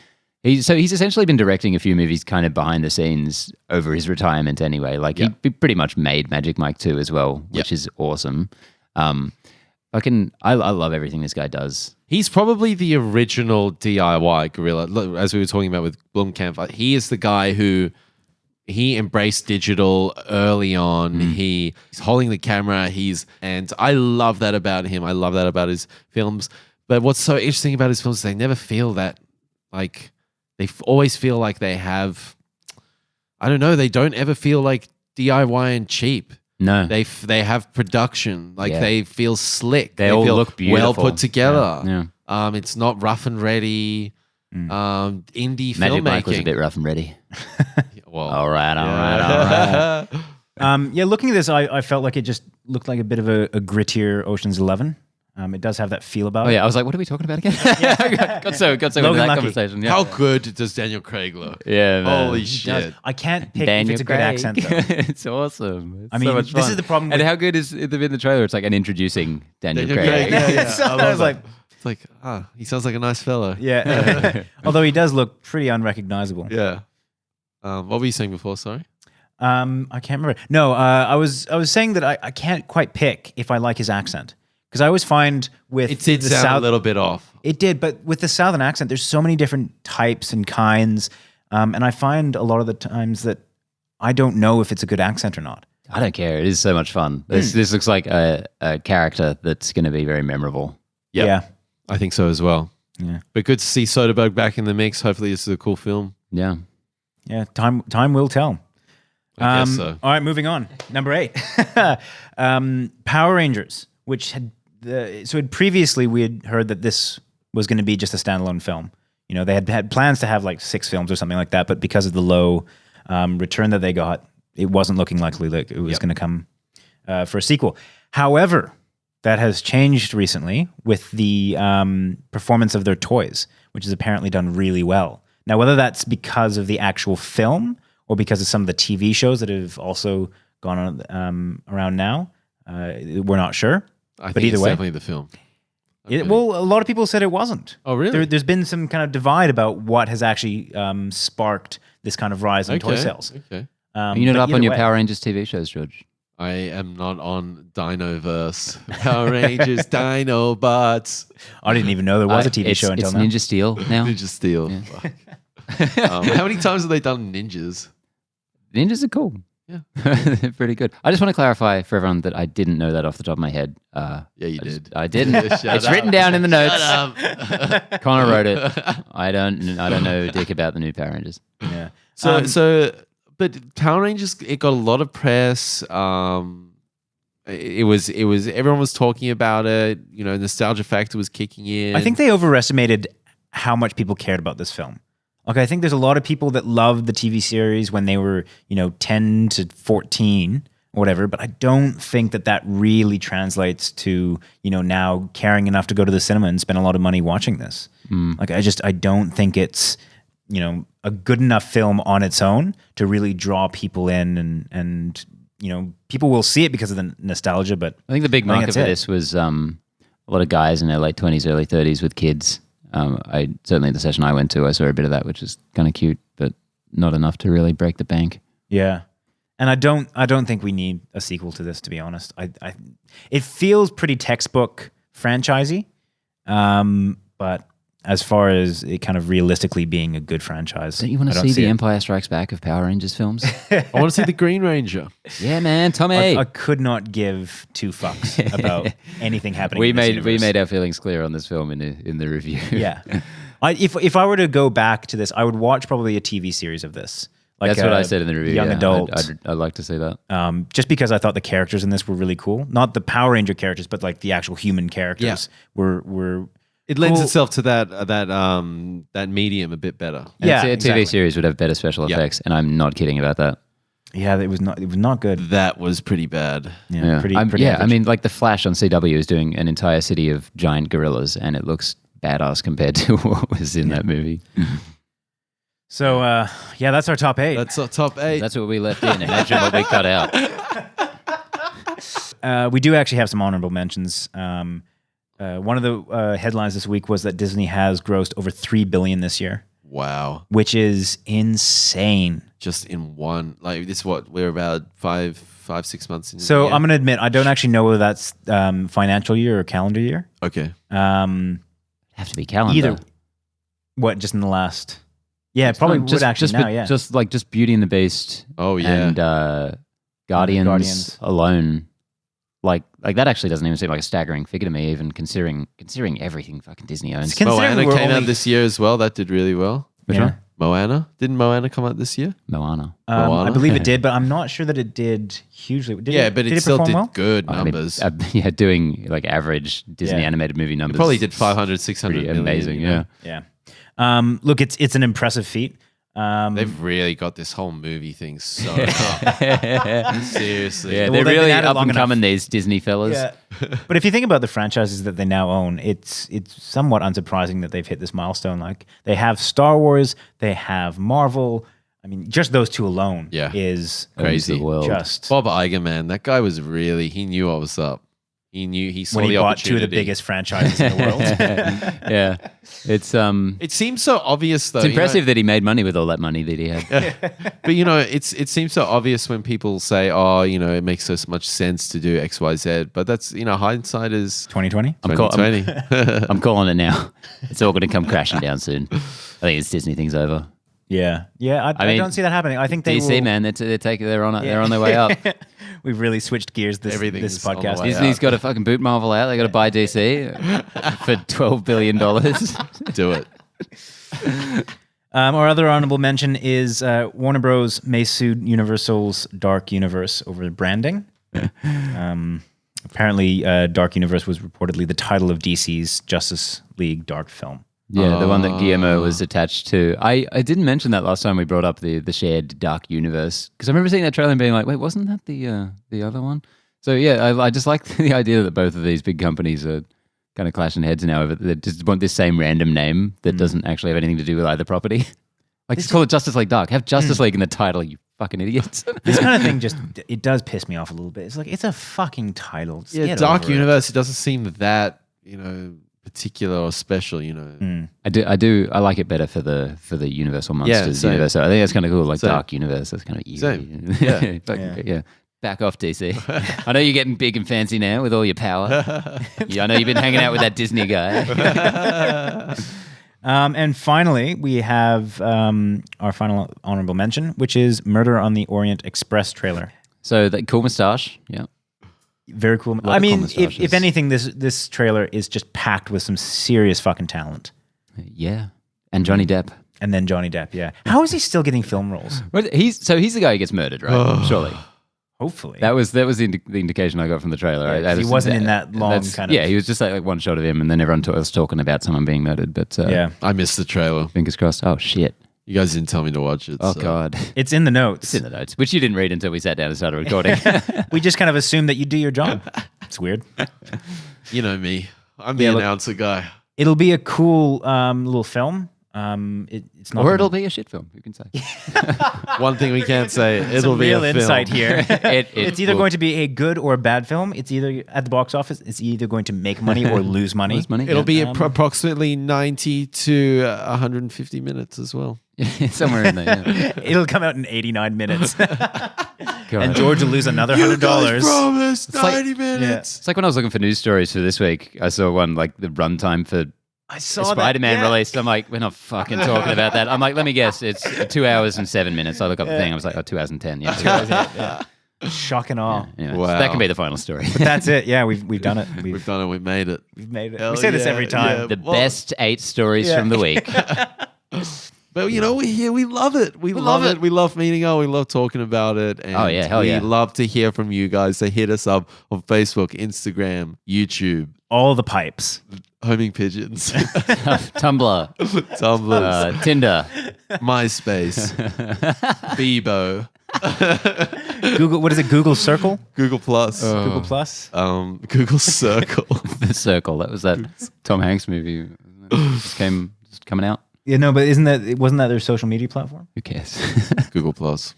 He's essentially been directing a few movies kind of behind the scenes over his retirement anyway. Like he pretty much made Magic Mike 2 as well, which is awesome. I love everything this guy does. He's probably the original DIY gorilla. Look, as we were talking about with Blomkamp, he is the guy who he embraced digital early on. He's holding the camera. And I love that about him. I love that about his films. But what's so interesting about his films is they never feel that, like, always feel like they have, I don't know, they don't ever feel like DIY and cheap. No. They have production. Like they feel slick. They all feel look beautiful. well put together. Yeah. It's not rough and ready. Indie Magic filmmaking. Mike was a bit rough and ready. Well, All right. Looking at this, I felt like it just looked like a bit of a grittier Ocean's 11. It does have that feel about Oh it. yeah, I was like, what are we talking about again? got so into that Lucky. conversation. Yeah. How good does Daniel Craig look? Yeah, man. Holy It does. shit. I can't pick Daniel if it's a good Craig. accent, though. It's awesome. It's I mean, so much this fun. is the problem And with- how good is it in the trailer? It's like an introducing Daniel Craig. Yeah. So I I love was that. like, It's like, he sounds like a nice fellow. yeah. Although he does look pretty unrecognizable. Yeah. What were you saying before? Sorry. I can't remember. No, I was saying that I can't quite pick if I like his accent. Because I always find with It did the sound a little bit off. It did, but with the Southern accent, there's so many different types and kinds. And I find a lot of the times that I don't know if it's a good accent or not. I don't care. It is so much fun. This looks like a character that's going to be very memorable. Yep. Yeah. I think so as well. Yeah. But good to see Soderberg back in the mix. Hopefully this is a cool film. Yeah. Yeah. Time will tell. I guess so. All right, moving on. Number 8. Power Rangers, which had previously we had heard that this was going to be just a standalone film. You know, they had plans to have like 6 films or something like that, but because of the low return that they got, it wasn't looking likely that it was going to come for a sequel. However, that has changed recently with the performance of their toys, which has apparently done really well. Now, whether that's because of the actual film or because of some of the TV shows that have also gone on around now, we're not sure. I think but either it's way, definitely the film. well, a lot of people said it wasn't. Oh, really? There's been some kind of divide about what has actually sparked this kind of rise in toy sales. Okay. Are you not but up on either your way- Power Rangers TV shows, George? I am not on Dinoverse. Power Rangers, Dinobots, I didn't even know there was a TV show until it's now. Ninja Steel now. Ninja Steel. Fuck. How many times have they done ninjas? Ninjas are cool. Yeah. They're pretty good. I just want to clarify for everyone that I didn't know that off the top of my head. Yeah, you did. I didn't. Shut It's up. written down in the notes. Shut up. Connor wrote it. I don't know dick about the new Power Rangers. Yeah. But Power Rangers, it got a lot of press. It was everyone was talking about it. You know, nostalgia factor was kicking in. I think they overestimated how much people cared about this film. Like, I think there's a lot of people that loved the TV series when they were, 10 to 14 or whatever, but I don't think that really translates to, now caring enough to go to the cinema and spend a lot of money watching this. Like, I don't think it's, a good enough film on its own to really draw people in and people will see it because of the nostalgia, but I think the big I think market that's for it. this was a lot of guys in their late 20s, early 30s with kids. I certainly the session I went to, I saw a bit of that, which is kind of cute, but not enough to really break the bank. Yeah. And I don't think we need a sequel to this, to be honest. It feels pretty textbook franchisey, but as far as it kind of realistically being a good franchise, Don't you want I to don't see the it. Empire Strikes Back of Power Rangers films? I want to see the Green Ranger. Yeah, man, Tommy. I could not give 2 fucks about anything happening. we in this made universe. our feelings clear on this film in the review. Yeah. If I were to go back to this, I would watch probably a TV series of this. Like That's what I said in the review. Young adult. I'd like to see that. Just because I thought the characters in this were really cool. Not the Power Ranger characters, but like the actual human characters were It lends cool. itself to that medium a bit better. And Yeah, a TV exactly. series would have better special effects, and I'm not kidding about that. Yeah, it was not good. That was pretty bad. Yeah, pretty I average. mean, like the Flash on CW is doing an entire city of giant gorillas, and it looks badass compared to what was in that movie. So that's our top 8. That's our top 8. That's what we left in. Imagine what we cut out. We do actually have some honorable mentions. One of the headlines this week was that Disney has grossed over $3 billion this year, Wow. which is insane. Just in one. Like, this what? We're about 5-6 months in. So the year? I'm going to admit, I don't actually know whether that's financial year or calendar year. Okay. Have to be calendar. Either. What, just in the last... Yeah, probably would actually now, yeah. Just Beauty and the Beast. Oh, yeah. And Guardians, Guardians. alone. Like that actually doesn't even seem like a staggering figure to me, even considering everything fucking Disney owns. Considering Moana we're came out only- this year as well. That did really well. Which Yeah. one? Moana? Didn't Moana come out this year? Moana. I Moana? believe it did, but I'm not sure that it did hugely. Did Yeah, but it still perform did well? good I mean, numbers. doing like average Disney Yeah. animated movie numbers. It probably did 500, 600 Pretty million. amazing, you know? yeah. Yeah. Look, it's an impressive feat. They've really got this whole movie thing so up. Seriously. Yeah, Well, they're they've really been at it up long and coming, these Disney fellas. Yeah. But if you think about the franchises that they now own, it's somewhat unsurprising that they've hit this milestone. Like, they have Star Wars, they have Marvel. I mean, just those two alone is Crazy. The world. just Bob Iger, man, that guy was really, he knew what was up. He saw when he the bought two of the opportunity. biggest franchises in the world. Yeah, it's It seems so obvious though. it's impressive that he made money with all that money that he had. But you know, it seems so obvious when people say, "Oh, you know, it makes so much sense to do X, Y, Z." But that's, you know, hindsight is 2020? 2020. I'm calling it now. It's all going to come crashing down soon. I think this Disney thing's over. Yeah. Yeah, I mean, don't see that happening. I think they DC will, man, they're on their way up. We've really switched gears this Everything's on the podcast. way Disney's got to fucking boot Marvel out. They got to buy DC for $12 billion. Do it. Our other honorable mention is Warner Bros. May sue Universal's Dark Universe over branding. Apparently, Dark Universe was reportedly the title of DC's Justice League Dark film. Yeah, the one that Guillermo was attached to. I didn't mention that last time we brought up the shared Dark Universe, because I remember seeing that trailer and being like, wait, wasn't that the other one? So yeah, I just like the idea that both of these big companies are kind of clashing heads now over they just want this same random name that doesn't actually have anything to do with either property. Like, just call it Justice League Dark. Have Justice League in the title, you fucking idiots. This kind of thing it does piss me off a little bit. It's like, it's a fucking title. Just Yeah, get Dark over it. Universe. It doesn't seem that, you know, particular or special. You know. I like it better for the Universal Monsters same. universe. I think that's kind of cool. Like Same. Dark Universe, that's kind of easy. Same. Yeah. Yeah. Back off, DC. I know you're getting big and fancy now with all your power. Yeah, I know you've been hanging out with that Disney guy. And finally, we have our final honorable mention, which is Murder on the Orient Express trailer. So that cool moustache. Yeah. Very cool. of I mean, cool moustaches. if anything, this trailer is just packed with some serious fucking talent. Yeah. And Johnny Depp. And then Johnny Depp, yeah. How is he still getting film roles? He's the guy who gets murdered, right? Surely. Hopefully. That was the indication I got from the trailer. Yeah, 'cause he wasn't in that long kind of... Yeah, he was just like one shot of him, and then everyone was talking about someone being murdered. But yeah. I missed the trailer. fingers crossed. Oh shit! You guys didn't tell me to watch it. Oh so. god, It's in the notes. it's in the notes, which you didn't read until we sat down and started recording. We just kind of assume that you do your job. It's weird. You know me. I'm the look- announcer guy. It'll be a cool little film. It's not Or gonna- it'll be a shit film. Who can say? One thing we can't say. Some It'll be real a film. insight here. It It's either will- going to be a good or a bad film. It's either at the box office. It's either going to make money or lose money. Lose money. It'll be Um, approximately 90 to 150 minutes as well. be somewhere in there. Yeah. It'll come out in 89 minutes, God. and George will lose another $100. promised like- 90 minutes. It's like when I was looking for news stories for this week. I saw one like the runtime for I saw Spider-Man that. released. I'm like, we're not fucking talking about that. I'm like, let me guess, it's 2 hours and 7 minutes. I look up the thing. I was like, 2 hours and 10. Yeah. Shock and awe. Anyway, so Wow. that can be the final story. But that's it. Yeah, we've done it. We've done it. We've made it. We've made it. Hell We say this yeah, every time. yeah. The best 8 stories Yeah. from the week. But we're here. We love it. We love it. We love meeting up. We love talking about it. And Oh, yeah, hell we yeah. love to hear from you guys. So hit us up on Facebook, Instagram, YouTube, All the pipes. homing pigeons, Tumblr, Tumblr, Tinder. MySpace, Bebo, Google. What is it? Google Circle. Google Plus, Google Plus. Google Circle. The Circle. That was that Tom Hanks movie. Just coming out. Yeah, no, but wasn't that their social media platform? Who cares? Google Plus.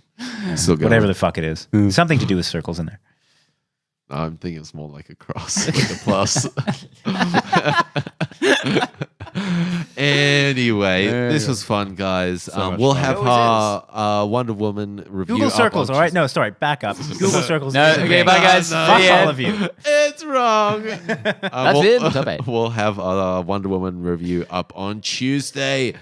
Still going. Whatever the fuck it is. Something to do with circles in there. I'm thinking it's more like a cross, like a plus. Anyway, this was fun, guys. much We'll fun. have It always our Wonder Woman review. Google up Circles. on All right. No, sorry. Back up. Google Circles. No, is okay, amazing. bye, guys. Fuck See ya. all of you. It's wrong. That's it. Top 8. We'll have our Wonder Woman review up on Tuesday.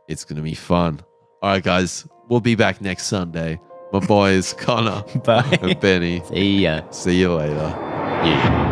It's going to be fun. All right, guys. We'll be back next Sunday. My boys, Connor Bye. and Benny. See ya. See you later. Yeah.